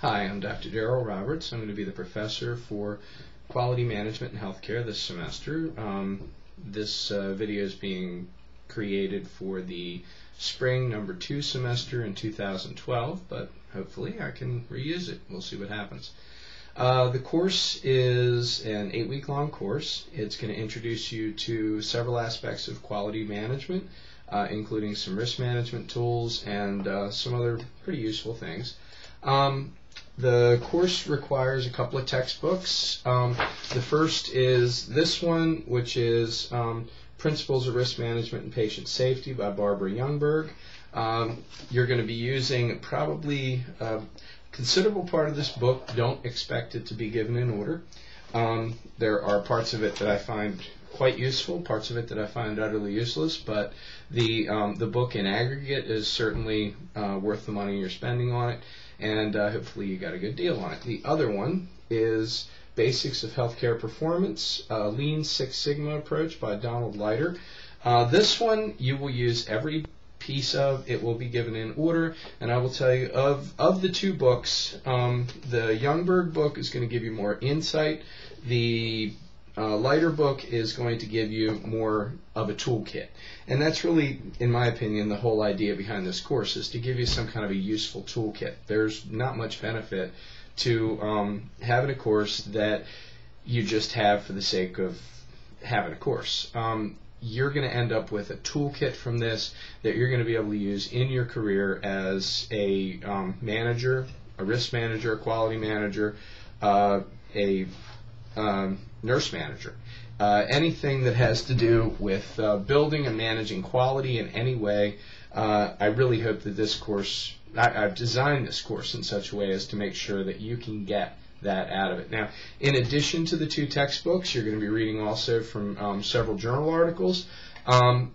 Hi, I'm Dr. Darrell Roberts. I'm going to be the professor for quality management in healthcare this semester. This video is being created for the spring number 2 semester in 2012, but hopefully I can reuse it. We'll see what happens. The course is an 8-week-long course. It's going to introduce you to several aspects of quality management, including some risk management tools and some other pretty useful things. The course requires a couple of textbooks. The first is this one, which is Principles of Risk Management and Patient Safety by Barbara Youngberg. You're going to be using probably a considerable part of this book. Don't expect it to be given in order. There are parts of it that I find quite useful, parts of it that I find utterly useless, but the book in aggregate is certainly worth the money you're spending on it, and hopefully you got a good deal on it. The other one is Basics of Healthcare Performance, Lean Six Sigma Approach by Donald Leiter. This one you will use every piece of. It will be given in order, and I will tell you of the two books, the Youngberg book is going to give you more insight. The Leiter book is going to give you more of a toolkit, and that's really, in my opinion, the whole idea behind this course is to give you some kind of a useful toolkit. There's not much benefit to having a course that you just have for the sake of having a course. You're going to end up with a toolkit from this that you're going to be able to use in your career as a manager, a risk manager, a quality manager, a nurse manager. Anything that has to do with building and managing quality in any way. I really hope that this course, I've designed this course in such a way as to make sure that you can get that out of it. Now, in addition to the two textbooks, you're going to be reading also from several journal articles.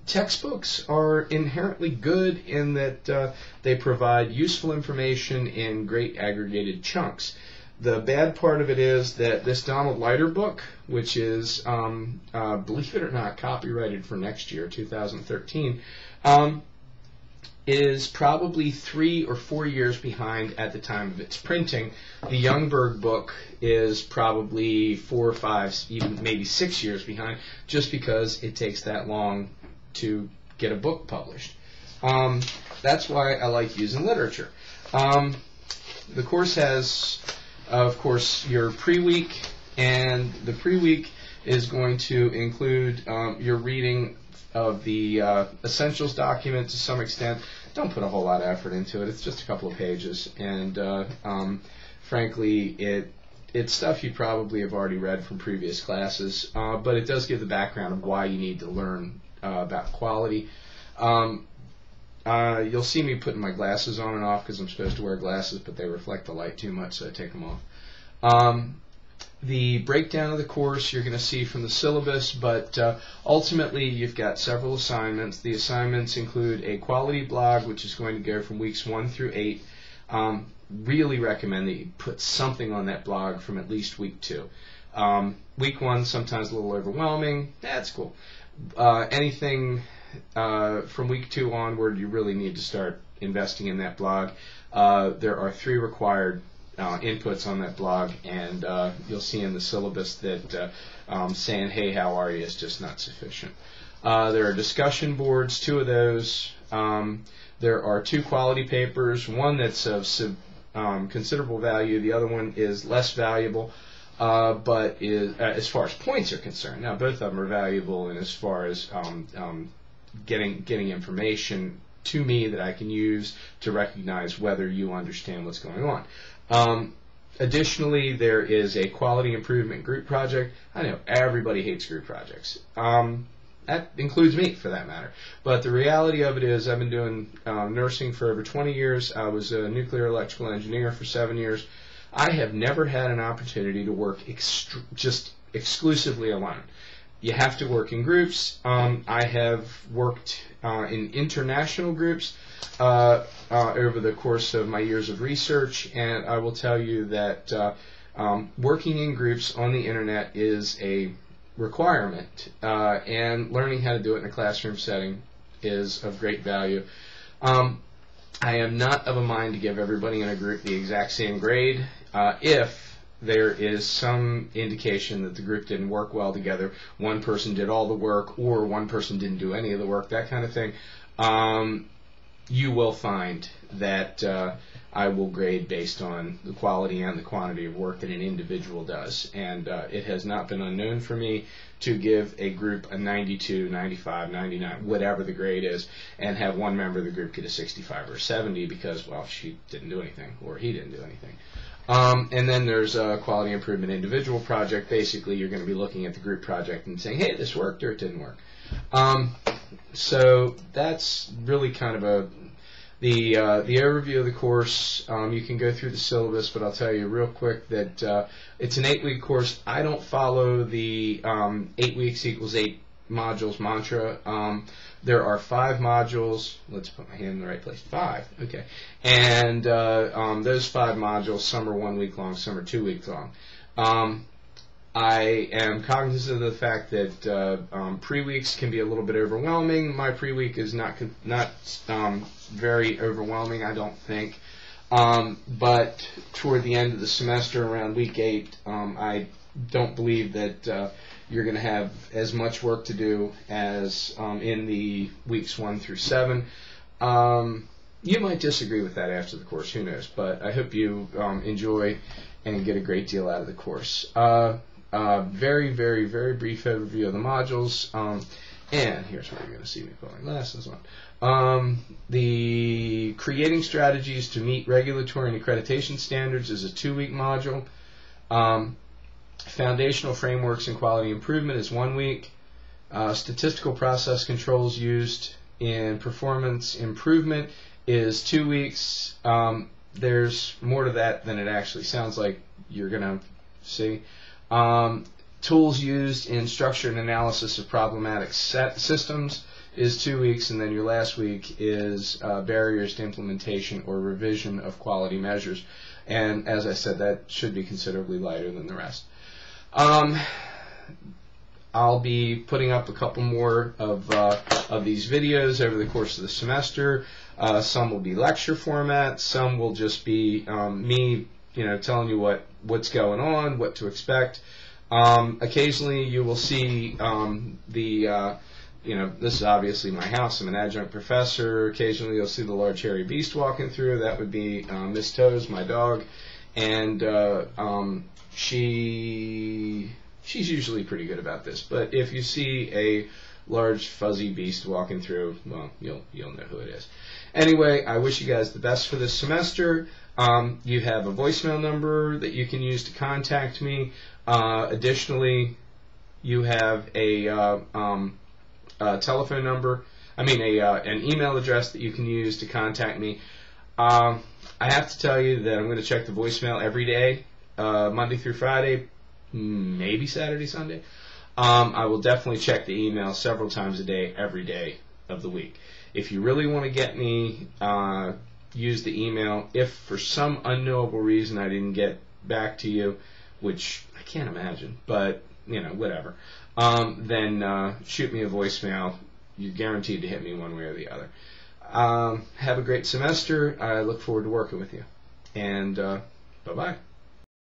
Textbooks are inherently good in that they provide useful information in great aggregated chunks. The bad part of it is that this Donald Leiter book, which is, believe it or not, copyrighted for next year, 2013, is probably 3 or 4 years behind at the time of its printing. The Youngberg book is probably 4 or 5, even maybe 6 years behind, just because it takes that long to get a book published. That's why I like using literature. The course has, of course, your pre-week, and the pre-week is going to include your reading of the essentials document to some extent. Don't put a whole lot of effort into it. It's just a couple of pages, and frankly, it's stuff you probably have already read from previous classes, but it does give the background of why you need to learn about quality. You'll see me putting my glasses on and off because I'm supposed to wear glasses, but they reflect the light too much, so I take them off. The breakdown of the course you're going to see from the syllabus, but ultimately you've got several assignments. The assignments include a quality blog, which is going to go from weeks 1 through 8. Really recommend that you put something on that blog from at least week 2. Week 1, sometimes a little overwhelming. That's cool. Anything from week 2 onward, you really need to start investing in that blog. There are 3 required inputs on that blog, and you'll see in the syllabus that saying, hey, how are you, is just not sufficient. There are discussion boards, 2 of those. There are 2 quality papers, one that's of considerable value, the other one is less valuable, but is, as far as points are concerned. Now, both of them are valuable, and as far as getting information to me that I can use to recognize whether you understand what's going on. Additionally, there is a quality improvement group project. I know everybody hates group projects. That includes me, for that matter. But the reality of it is I've been doing nursing for over 20 years. I was a nuclear electrical engineer for 7 years. I have never had an opportunity to work just exclusively alone. You have to work in groups. I have worked in international groups over the course of my years of research, and I will tell you that working in groups on the internet is a requirement, and learning how to do it in a classroom setting is of great value. I am not of a mind to give everybody in a group the exact same grade if there is some indication that the group didn't work well together, one person did all the work or one person didn't do any of the work, that kind of thing. You will find that I will grade based on the quality and the quantity of work that an individual does. And it has not been unknown for me to give a group a 92, 95, 99, whatever the grade is, and have one member of the group get a 65 or 70 because, well, she didn't do anything or he didn't do anything. And then there's a quality improvement individual project. Basically, you're going to be looking at the group project and saying, hey, this worked or it didn't work. So that's really kind of the overview of the course. You can go through the syllabus, but I'll tell you real quick that it's an 8-week course. I don't follow the 8 weeks equals 8 modules mantra. There are 5 modules. Let's put my hand in the right place. 5, okay. And those 5 modules, some are 1 week long, some are 2 weeks long. I am cognizant of the fact that pre-weeks can be a little bit overwhelming. My pre-week is not very overwhelming, I don't think. But toward the end of the semester, around week 8, I don't believe that you're going to have as much work to do as in the weeks 1 through 7. You might disagree with that after the course, who knows? But I hope you enjoy and get a great deal out of the course. Very, very, very brief overview of the modules. And here's where you're going to see me put my glasses on. The creating strategies to meet regulatory and accreditation standards is a 2-week module. Foundational frameworks and quality improvement is 1 week. Statistical process controls used in performance improvement is 2 weeks. There's more to that than it actually sounds like. You're going to see. Tools used in structure and analysis of problematic systems is 2 weeks, and then your last week is barriers to implementation or revision of quality measures. And as I said, that should be considerably lighter than the rest. I'll be putting up a couple more of these videos over the course of the semester. Some will be lecture format. Some will just be me, telling you what's going on, what to expect. Occasionally, you will see this is obviously my house. I'm an adjunct professor. Occasionally, you'll see the large hairy beast walking through. That would be Miss Toes, my dog, and she's usually pretty good about this. But if you see a large fuzzy beast walking through, well, you'll know who it is. Anyway, I wish you guys the best for this semester. You have a voicemail number that you can use to contact me. Additionally, you have a telephone number. An email address that you can use to contact me. I have to tell you that I'm going to check the voicemail every day, Monday through Friday, maybe Saturday, Sunday. I will definitely check the email several times a day, every day of the week. If you really want to get me, use the email. If for some unknowable reason I didn't get back to you, which I can't imagine, but whatever, then shoot me a voicemail. You're guaranteed to hit me one way or the other. Have a great semester. I look forward to working with you. And bye-bye.